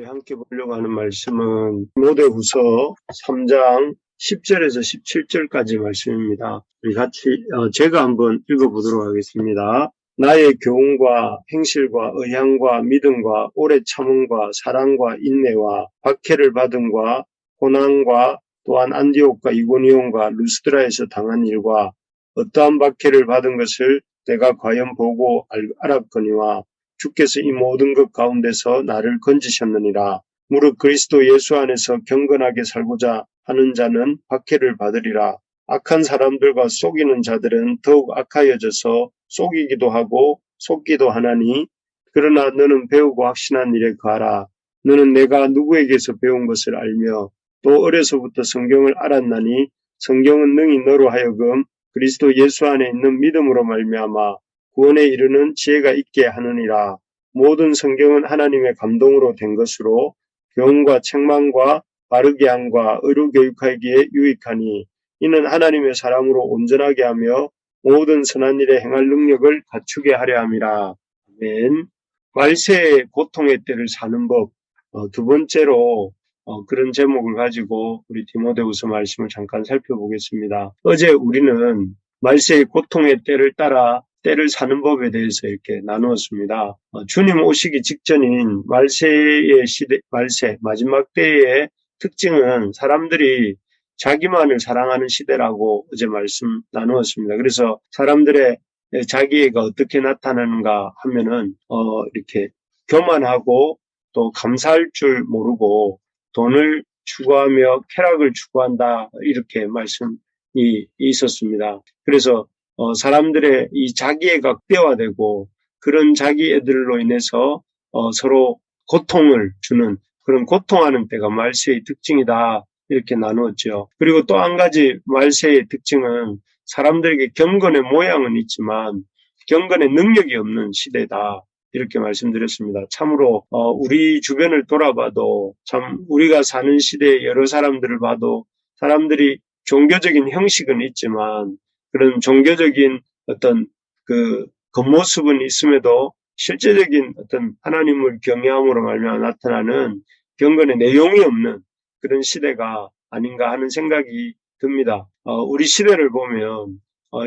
함께 보려고 하는 말씀은 디모데후서 3장 10절에서 17절까지 말씀입니다. 우리 같이 제가 한번 읽어보도록 하겠습니다. 나의 교훈과 행실과 의향과 믿음과 오래 참음과 사랑과 인내와 박해를 받음과 고난과 또한 안디옥과 이고니온과 루스드라에서 당한 일과 어떠한 박해를 받은 것을 내가 과연 보고 알았거니와 주께서 이 모든 것 가운데서 나를 건지셨느니라. 무릇 그리스도 예수 안에서 경건하게 살고자 하는 자는 박해를 받으리라. 악한 사람들과 속이는 자들은 더욱 악하여져서 속이기도 하고 속기도 하나니, 그러나 너는 배우고 확신한 일에 거하라. 너는 내가 누구에게서 배운 것을 알며 또 어려서부터 성경을 알았나니, 성경은 능히 너로 하여금 그리스도 예수 안에 있는 믿음으로 말미암아 구원에 이르는 지혜가 있게 하느니라. 모든 성경은 하나님의 감동으로 된 것으로 교훈과 책망과 바르게 함과 의로 교육하기에 유익하니, 이는 하나님의 사람으로 온전하게 하며 모든 선한 일에 행할 능력을 갖추게 하려 함이라. 아멘. 말세의 고통의 때를 사는 법, 두 번째로 그런 제목을 가지고 우리 디모데후서 말씀을 잠깐 살펴보겠습니다. 어제 우리는 말세의 고통의 때를 따라 때를 사는 법에 대해서 이렇게 나누었습니다. 주님 오시기 직전인 말세의 시대, 말세, 마지막 때의 특징은 사람들이 자기만을 사랑하는 시대라고 어제 말씀 나누었습니다. 그래서 사람들의 자기애가 어떻게 나타나는가 하면은, 이렇게 교만하고 또 감사할 줄 모르고 돈을 추구하며 쾌락을 추구한다. 이렇게 말씀이 있었습니다. 그래서 사람들의 이 자기애가 극대화되고 그런 자기애들로 인해서 서로 고통을 주는 그런 고통하는 때가 말세의 특징이다. 이렇게 나누었죠. 그리고 또 한 가지 말세의 특징은 사람들에게 경건의 모양은 있지만 경건의 능력이 없는 시대다. 이렇게 말씀드렸습니다. 참으로 우리 주변을 돌아봐도 참 우리가 사는 시대의 여러 사람들을 봐도 사람들이 종교적인 형식은 있지만 그런 종교적인 어떤 그 겉모습은 있음에도 실제적인 어떤 하나님을 경외함으로 말미암아 나타나는 경건의 내용이 없는 그런 시대가 아닌가 하는 생각이 듭니다. 우리 시대를 보면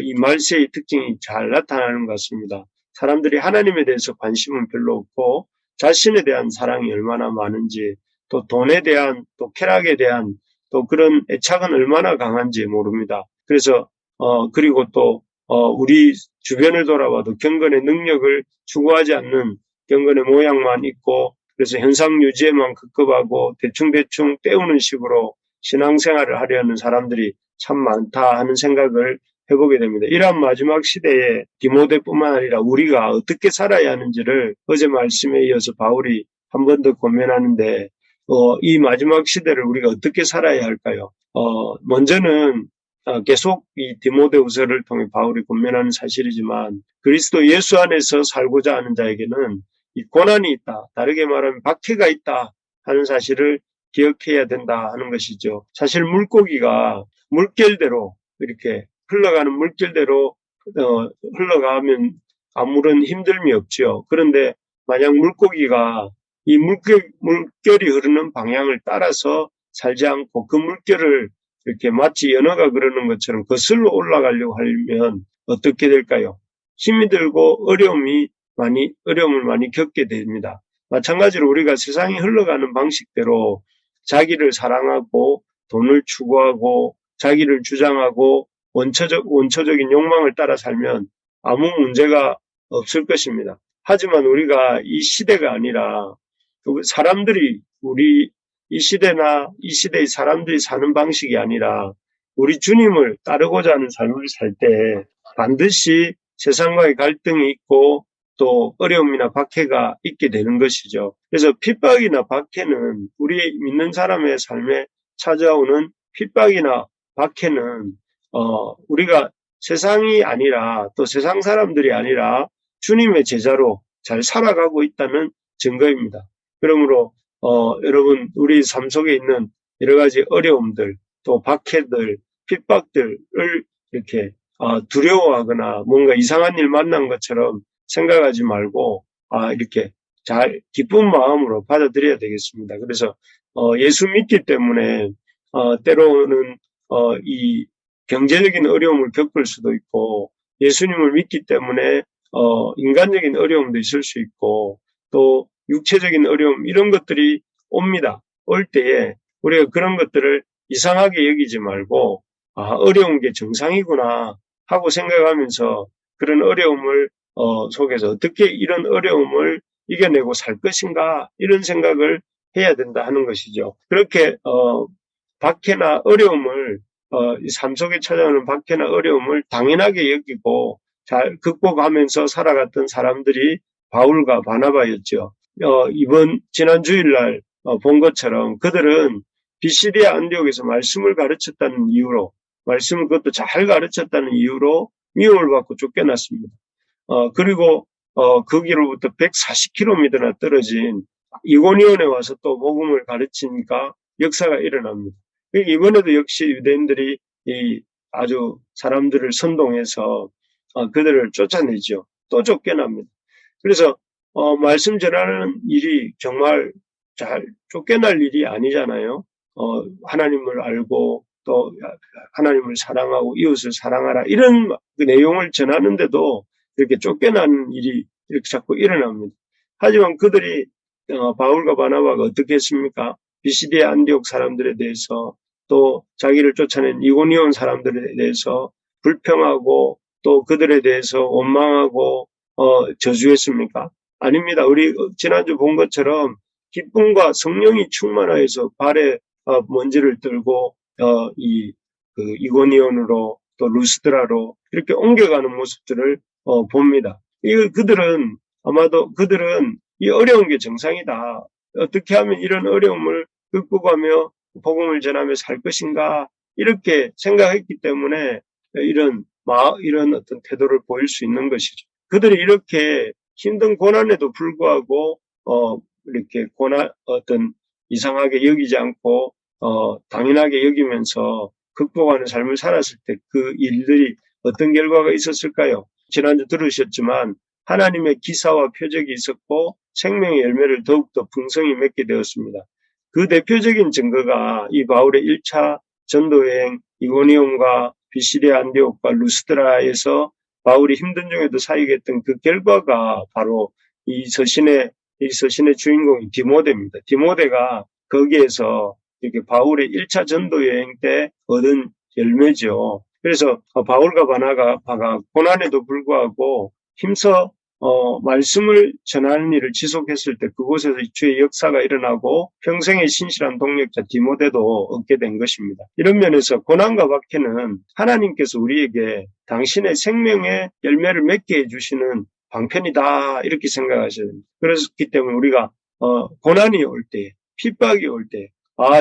이 말세의 특징이 잘 나타나는 것 같습니다. 사람들이 하나님에 대해서 관심은 별로 없고 자신에 대한 사랑이 얼마나 많은지, 또 돈에 대한, 또 쾌락에 대한 또 그런 애착은 얼마나 강한지 모릅니다. 그래서 그리고 또 우리 주변을 돌아봐도 경건의 능력을 추구하지 않는 경건의 모양만 있고, 그래서 현상 유지에만 급급하고 대충대충 때우는 식으로 신앙생활을 하려는 사람들이 참 많다 하는 생각을 해보게 됩니다. 이러한 마지막 시대에 디모데뿐만 아니라 우리가 어떻게 살아야 하는지를 어제 말씀에 이어서 바울이 한 번 더 고민하는데, 이 마지막 시대를 우리가 어떻게 살아야 할까요? 먼저는 계속 이 디모데후서를 통해 바울이 권면하는 사실이지만, 그리스도 예수 안에서 살고자 하는 자에게는 이 고난이 있다, 다르게 말하면 박해가 있다 하는 사실을 기억해야 된다 하는 것이죠. 사실 물고기가 물결대로 이렇게 흘러가는 물결대로 흘러가면 아무런 힘듦이 없죠. 그런데 만약 물고기가 이 물결이 흐르는 방향을 따라서 살지 않고 그 물결을 이렇게 마치 연어가 그러는 것처럼 거슬러 올라가려고 하면 어떻게 될까요? 힘이 들고 어려움을 많이 겪게 됩니다. 마찬가지로 우리가 세상이 흘러가는 방식대로 자기를 사랑하고 돈을 추구하고 자기를 주장하고 원초적인 욕망을 따라 살면 아무 문제가 없을 것입니다. 하지만 우리가 이 시대가 아니라 사람들이 이 시대나 이 시대의 사람들이 사는 방식이 아니라 우리 주님을 따르고자 하는 삶을 살 때 반드시 세상과의 갈등이 있고 또 어려움이나 박해가 있게 되는 것이죠. 그래서 핍박이나 박해는 우리 믿는 사람의 삶에 찾아오는 핍박이나 박해는 우리가 세상이 아니라 또 세상 사람들이 아니라 주님의 제자로 잘 살아가고 있다는 증거입니다. 그러므로 여러분 우리 삶 속에 있는 여러 가지 어려움들 또 박해들 핍박들을 이렇게 두려워하거나 뭔가 이상한 일 만난 것처럼 생각하지 말고 이렇게 잘 기쁜 마음으로 받아들여야 되겠습니다. 그래서 예수 믿기 때문에 때로는 이 경제적인 어려움을 겪을 수도 있고 예수님을 믿기 때문에 인간적인 어려움도 있을 수 있고 또 육체적인 어려움 이런 것들이 옵니다. 올 때에 우리가 그런 것들을 이상하게 여기지 말고 어려운 게 정상이구나 하고 생각하면서 그런 어려움을 속에서 어떻게 이런 어려움을 이겨내고 살 것인가 이런 생각을 해야 된다 하는 것이죠. 그렇게 박해나 어려움을 이 삶 속에 찾아오는 박해나 어려움을 당연하게 여기고 잘 극복하면서 살아갔던 사람들이 바울과 바나바였죠. 이번 지난 주일날 본 것처럼 그들은 비시리아 안디옥에서 말씀을 가르쳤다는 이유로 말씀을 그것도 잘 가르쳤다는 이유로 미움을 받고 쫓겨났습니다. 그리고 거기로부터 140km나 떨어진 이고니온에 와서 또 복음을 가르치니까 역사가 일어납니다. 이번에도 역시 유대인들이 아주 사람들을 선동해서 그들을 쫓아내죠. 또 쫓겨납니다. 그래서 말씀 전하는 일이 정말 잘 쫓겨날 일이 아니잖아요. 하나님을 알고 또 하나님을 사랑하고 이웃을 사랑하라 이런 그 내용을 전하는데도 이렇게 쫓겨나는 일이 이렇게 자꾸 일어납니다. 하지만 그들이 바울과 바나바가 어떻게 했습니까? 비시디아 안디옥 사람들에 대해서 또 자기를 쫓아낸 이고니온 사람들에 대해서 불평하고 또 그들에 대해서 원망하고 저주했습니까? 아닙니다. 우리 지난주 본 것처럼 기쁨과 성령이 충만하여서 발에 먼지를 들고 이고니온으로 또 루스드라로 이렇게 옮겨가는 모습들을 봅니다. 그들은 아마도 그들은 이 어려운 게 정상이다. 어떻게 하면 이런 어려움을 극복하며 복음을 전하며 살 것인가 이렇게 생각했기 때문에 이런 어떤 태도를 보일 수 있는 것이죠. 그들이 이렇게 힘든 고난에도 불구하고 이렇게 어떤 이상하게 여기지 않고 당연하게 여기면서 극복하는 삶을 살았을 때 그 일들이 어떤 결과가 있었을까요? 지난주 들으셨지만 하나님의 기사와 표적이 있었고 생명의 열매를 더욱더 풍성히 맺게 되었습니다. 그 대표적인 증거가 이 바울의 1차 전도여행 이고니온과 비시리아 안디옥과 루스드라에서 바울이 힘든 중에도 사역했던 그 결과가 바로 이 서신의 주인공인 디모데입니다. 디모데가 거기에서 이렇게 바울의 1차 전도 여행 때 얻은 열매죠. 그래서 바울과 바나바가 고난에도 불구하고 힘써 말씀을 전하는 일을 지속했을 때 그곳에서 주의 역사가 일어나고 평생의 신실한 동력자 디모데도 얻게 된 것입니다. 이런 면에서 고난과 박해는 하나님께서 우리에게 당신의 생명의 열매를 맺게 해주시는 방편이다 이렇게 생각하셔야 됩니다. 그렇기 때문에 우리가 고난이 올 때, 핍박이 올 때,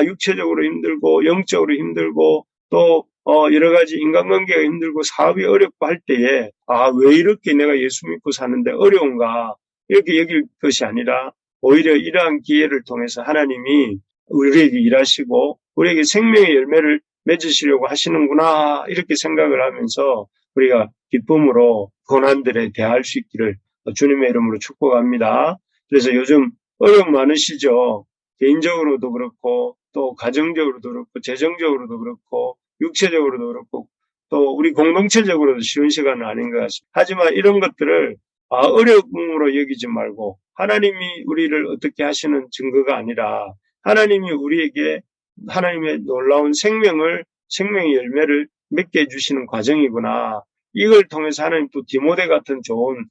육체적으로 힘들고 영적으로 힘들고 또 여러 가지 인간관계가 힘들고 사업이 어렵고 할 때에 왜 이렇게 내가 예수 믿고 사는데 어려운가 이렇게 여길 것이 아니라 오히려 이러한 기회를 통해서 하나님이 우리에게 일하시고 우리에게 생명의 열매를 맺으시려고 하시는구나 이렇게 생각을 하면서 우리가 기쁨으로 고난들에 대할 수 있기를 주님의 이름으로 축복합니다. 그래서 요즘 어려움 많으시죠. 개인적으로도 그렇고 또 가정적으로도 그렇고 재정적으로도 그렇고 육체적으로도 그렇고 또 우리 공동체적으로도 쉬운 시간은 아닌 것 같습니다. 하지만 이런 것들을 어려움으로 여기지 말고 하나님이 우리를 어떻게 하시는 증거가 아니라 하나님이 우리에게 하나님의 놀라운 생명의 열매를 맺게 해주시는 과정이구나. 이걸 통해서 하나님 또 디모데 같은 좋은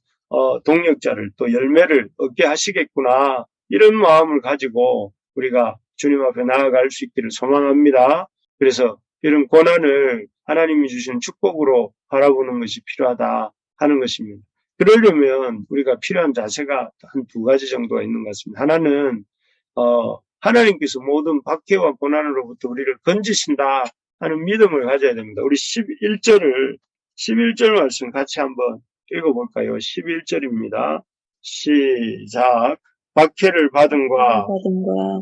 동력자를 또 열매를 얻게 하시겠구나. 이런 마음을 가지고 우리가 주님 앞에 나아갈 수 있기를 소망합니다. 그래서 이런 고난을 하나님이 주신 축복으로 바라보는 것이 필요하다 하는 것입니다. 그러려면 우리가 필요한 자세가 한 두 가지 정도가 있는 것 같습니다. 하나는 하나님께서 모든 박해와 고난으로부터 우리를 건지신다 하는 믿음을 가져야 됩니다. 우리 11절 말씀 같이 한번 읽어볼까요? 11절입니다. 시작. 박해를 받음과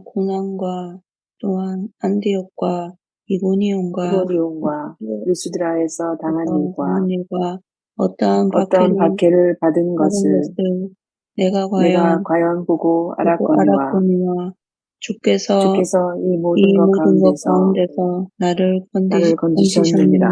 고난과 또한 안디옥과 이고니온과 루스드라에서 당한 일과 어떠한 박해를 받은 것을 내가 내가 과연 과연 보고 보고 알았거니와 알았거니와 주께서 주께서 이 이 모든 것 모든 것 가운데서 가운데서 나를 나를 건지셨느니라. 건지셨느니라.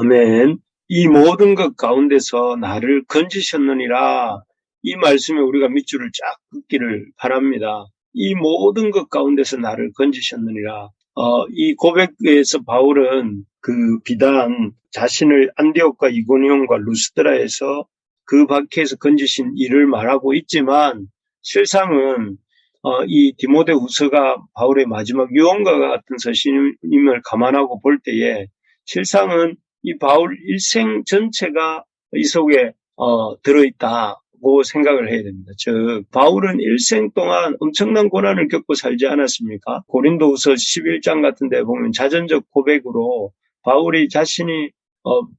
아멘. 이 모든 것 가운데서 나를 건지셨느니라. 이 말씀에 우리가 밑줄을 쫙 긋기를 바랍니다. 이 모든 것 가운데서 나를 건지셨느니라. 이 고백에서 바울은 그 비단 자신을 안디옥과 이고니온과 루스드라에서 그 밖에서 건지신 일을 말하고 있지만 실상은 이 디모데후서가 바울의 마지막 유언과 같은 서신임을 감안하고 볼 때에 실상은 이 바울 일생 전체가 이 속에 들어있다고 생각을 해야 됩니다. 즉 바울은 일생 동안 엄청난 고난을 겪고 살지 않았습니까? 고린도후서 11장 같은 데 보면 자전적 고백으로 바울이 자신이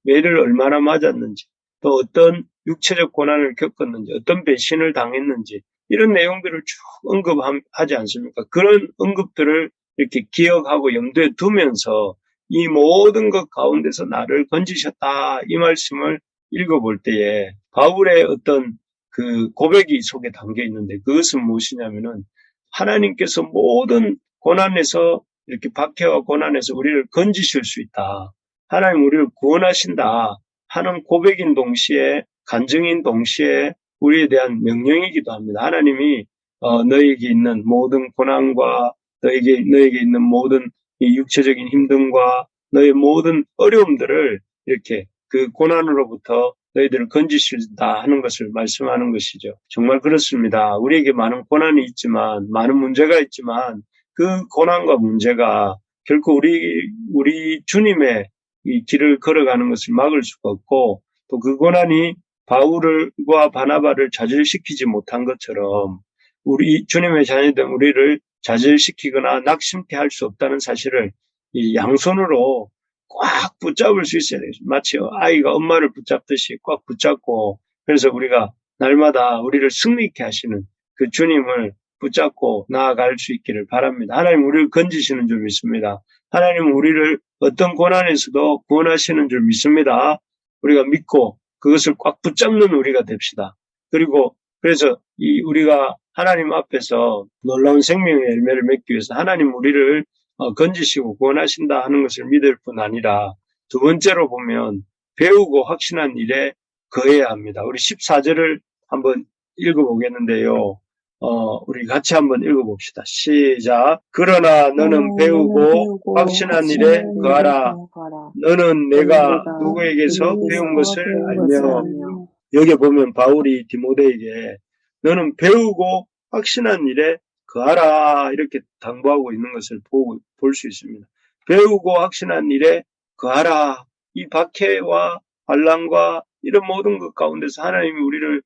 매를 얼마나 맞았는지 또 어떤 육체적 고난을 겪었는지 어떤 배신을 당했는지 이런 내용들을 쭉 언급하지 않습니까? 그런 언급들을 이렇게 기억하고 염두에 두면서 이 모든 것 가운데서 나를 건지셨다. 이 말씀을 읽어볼 때에 바울의 어떤 그 고백이 속에 담겨 있는데 그것은 무엇이냐면은 하나님께서 모든 고난에서 이렇게 박해와 고난에서 우리를 건지실 수 있다. 하나님 우리를 구원하신다 하는 고백인 동시에 간증인 동시에 우리에 대한 명령이기도 합니다. 하나님이 너에게 있는 모든 고난과 너에게 있는 모든 이 육체적인 힘듦과 너의 모든 어려움들을 이렇게 그 고난으로부터 너희들을 건지신다 하는 것을 말씀하는 것이죠. 정말 그렇습니다. 우리에게 많은 고난이 있지만 많은 문제가 있지만 그 고난과 문제가 결코 우리 주님의 이 길을 걸어가는 것을 막을 수가 없고 또 그 고난이 바울과 바나바를 좌절시키지 못한 것처럼 우리 주님의 자녀된 우리를 좌절시키거나 낙심케 할 수 없다는 사실을 이 양손으로 꽉 붙잡을 수 있어야 돼요. 마치 아이가 엄마를 붙잡듯이 꽉 붙잡고 그래서 우리가 날마다 우리를 승리케 하시는 그 주님을 붙잡고 나아갈 수 있기를 바랍니다. 하나님 우리를 건지시는 줄 믿습니다. 하나님 우리를 어떤 고난에서도 구원하시는 줄 믿습니다. 우리가 믿고 그것을 꽉 붙잡는 우리가 됩시다. 그리고 그래서 우리가 하나님 앞에서 놀라운 생명의 열매를 맺기 위해서 하나님 우리를 건지시고 구원하신다 하는 것을 믿을 뿐 아니라 두 번째로 보면 배우고 확신한 일에 거해야 합니다. 우리 14절을 한번 읽어보겠는데요. 우리 같이 한번 읽어봅시다. 시작. 그러나 너는 배우고 확신한 일에 거하라. 너는 내가 누구에게서 배운 것을 알며 여기 보면 바울이 디모데에게 너는 배우고 확신한 일에 거하라 이렇게 당부하고 있는 것을 볼 수 있습니다. 배우고 확신한 일에 거하라. 이 박해와 환난과 이런 모든 것 가운데서 하나님이 우리를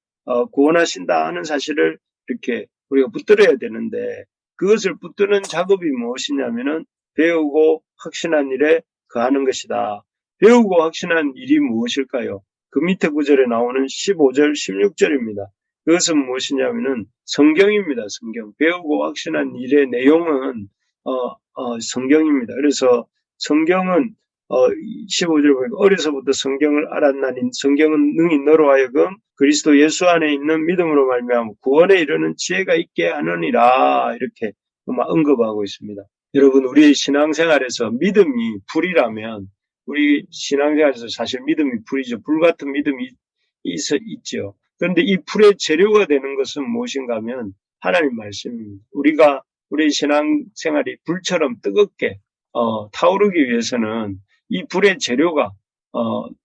구원하신다 하는 사실을 이렇게 우리가 붙들어야 되는데 그것을 붙드는 작업이 무엇이냐면은 배우고 확신한 일에 거하는 것이다. 배우고 확신한 일이 무엇일까요? 그 밑에 구절에 나오는 15절, 16절입니다. 그것은 무엇이냐면은 성경입니다. 성경. 배우고 확신한 일의 내용은 성경입니다. 그래서 성경은 15절 보니까 어려서부터 성경을 알았나니 성경은 능히 너로 하여금 그리스도 예수 안에 있는 믿음으로 말미암아 구원에 이르는 지혜가 있게 하느니라 이렇게 언급하고 있습니다. 여러분 우리의 신앙생활에서 믿음이 불이라면 우리 신앙생활에서 사실 믿음이 불이죠. 불같은 믿음이 있죠. 그런데 이 불의 재료가 되는 것은 무엇인가 하면 하나님 말씀입니다. 우리가 우리 신앙생활이 불처럼 뜨겁게 타오르기 위해서는 이 불의 재료가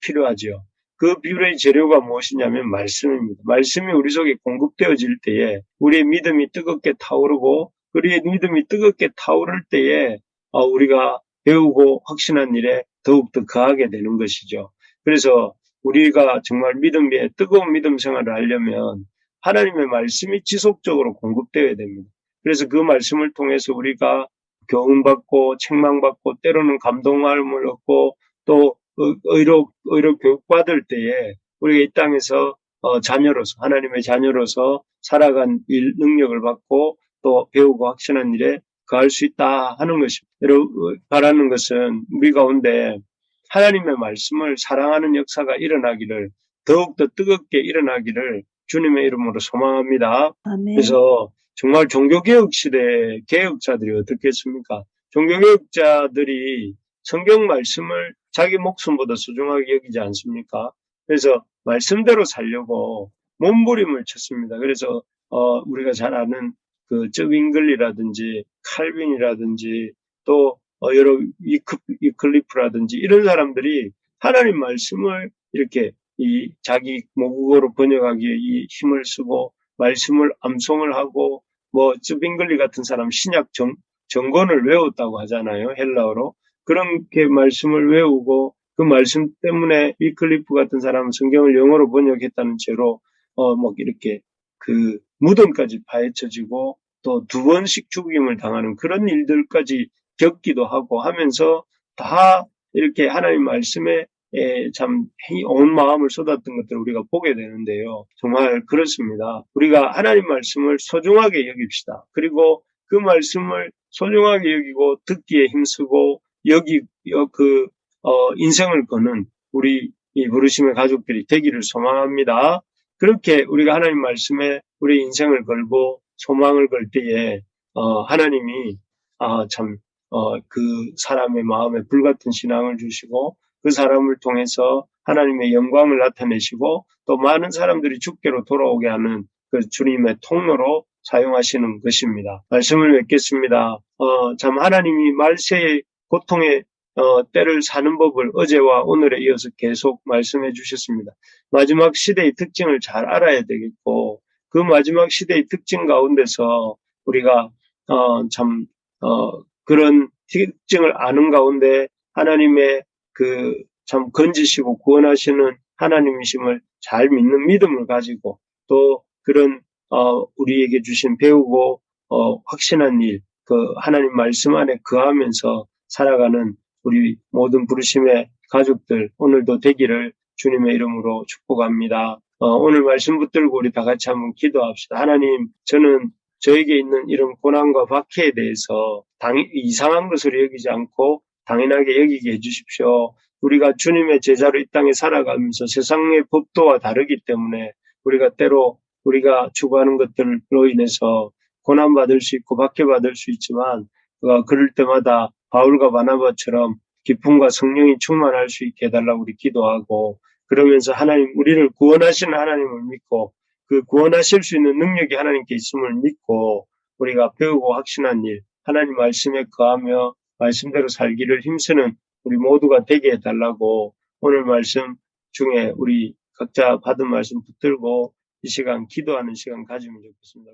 필요하죠. 그 불의 재료가 무엇이냐면 말씀입니다. 말씀이 우리 속에 공급되어질 때에 우리의 믿음이 뜨겁게 타오르고 우리의 믿음이 뜨겁게 타오를 때에 우리가 배우고 확신한 일에 더욱더 거하게 되는 것이죠. 그래서 우리가 정말 뜨거운 믿음 생활을 하려면 하나님의 말씀이 지속적으로 공급되어야 됩니다. 그래서 그 말씀을 통해서 우리가 교훈받고 책망받고 때로는 감동함을 얻고 또 의로 교육받을 때에 우리가 이 땅에서 자녀로서 하나님의 자녀로서 살아간 일 능력을 받고 또 배우고 확신한 일에 거할 수 있다 하는 것입니다. 여러분 바라는 것은 우리 가운데 하나님의 말씀을 사랑하는 역사가 일어나기를 더욱더 뜨겁게 일어나기를 주님의 이름으로 소망합니다. 아멘. 그래서 정말 종교개혁 시대 개혁자들이 어떻겠습니까? 종교개혁자들이 성경 말씀을 자기 목숨보다 소중하게 여기지 않습니까? 그래서 말씀대로 살려고 몸부림을 쳤습니다. 그래서 우리가 잘 아는 그 쩌윙글리라든지 칼빈이라든지 또 여러 위클리프라든지 이런 사람들이 하나님 말씀을 이렇게 이 자기 모국어로 번역하기에 이 힘을 쓰고 말씀을 암송을 하고 뭐 쩌윙글리 같은 사람 신약 정권을 외웠다고 하잖아요. 헬라어로. 그렇게 말씀을 외우고 그 말씀 때문에 위클리프 같은 사람은 성경을 영어로 번역했다는 죄로 뭐 이렇게 그 무덤까지 파헤쳐지고 또 2번씩 죽임을 당하는 그런 일들까지 겪기도 하고 하면서 다 이렇게 하나님 말씀에 참 온 마음을 쏟았던 것들을 우리가 보게 되는데요. 정말 그렇습니다. 우리가 하나님 말씀을 소중하게 여깁시다. 그리고 그 말씀을 소중하게 여기고 듣기에 힘쓰고 인생을 거는 우리 이 부르심의 가족들이 되기를 소망합니다. 그렇게 우리가 하나님 말씀에 우리 인생을 걸고 소망을 걸 때에 하나님이 그 사람의 마음에 불같은 신앙을 주시고 그 사람을 통해서 하나님의 영광을 나타내시고 또 많은 사람들이 주께로 돌아오게 하는 그 주님의 통로로 사용하시는 것입니다. 말씀을 맺겠습니다. 참 하나님이 말세의 고통의 때를 사는 법을 어제와 오늘에 이어서 계속 말씀해 주셨습니다. 마지막 시대의 특징을 잘 알아야 되겠고 그 마지막 시대의 특징 가운데서 우리가 그런 특징을 아는 가운데 하나님의 그 참 건지시고 구원하시는 하나님이심을 잘 믿는 믿음을 가지고 또 그런 우리에게 주신 배우고 확신한 일, 그 하나님 말씀 안에 거하면서 살아가는 우리 모든 부르심의 가족들 오늘도 되기를 주님의 이름으로 축복합니다. 오늘 말씀 붙들고 우리 다 같이 한번 기도합시다. 하나님, 저는 저에게 있는 이런 고난과 박해에 대해서 이상한 것으로 여기지 않고 당연하게 여기게 해주십시오. 우리가 주님의 제자로 이 땅에 살아가면서 세상의 법도와 다르기 때문에 우리가 때로 우리가 추구하는 것들로 인해서 고난받을 수 있고 박해받을 수 있지만 그럴 때마다 바울과 바나바처럼 기쁨과 성령이 충만할 수 있게 해달라고 우리 기도하고 그러면서 하나님 우리를 구원하시는 하나님을 믿고 그 구원하실 수 있는 능력이 하나님께 있음을 믿고 우리가 배우고 확신한 일 하나님 말씀에 거하며 말씀대로 살기를 힘쓰는 우리 모두가 되게 해달라고 오늘 말씀 중에 우리 각자 받은 말씀 붙들고 이 시간 기도하는 시간 가지면 좋겠습니다.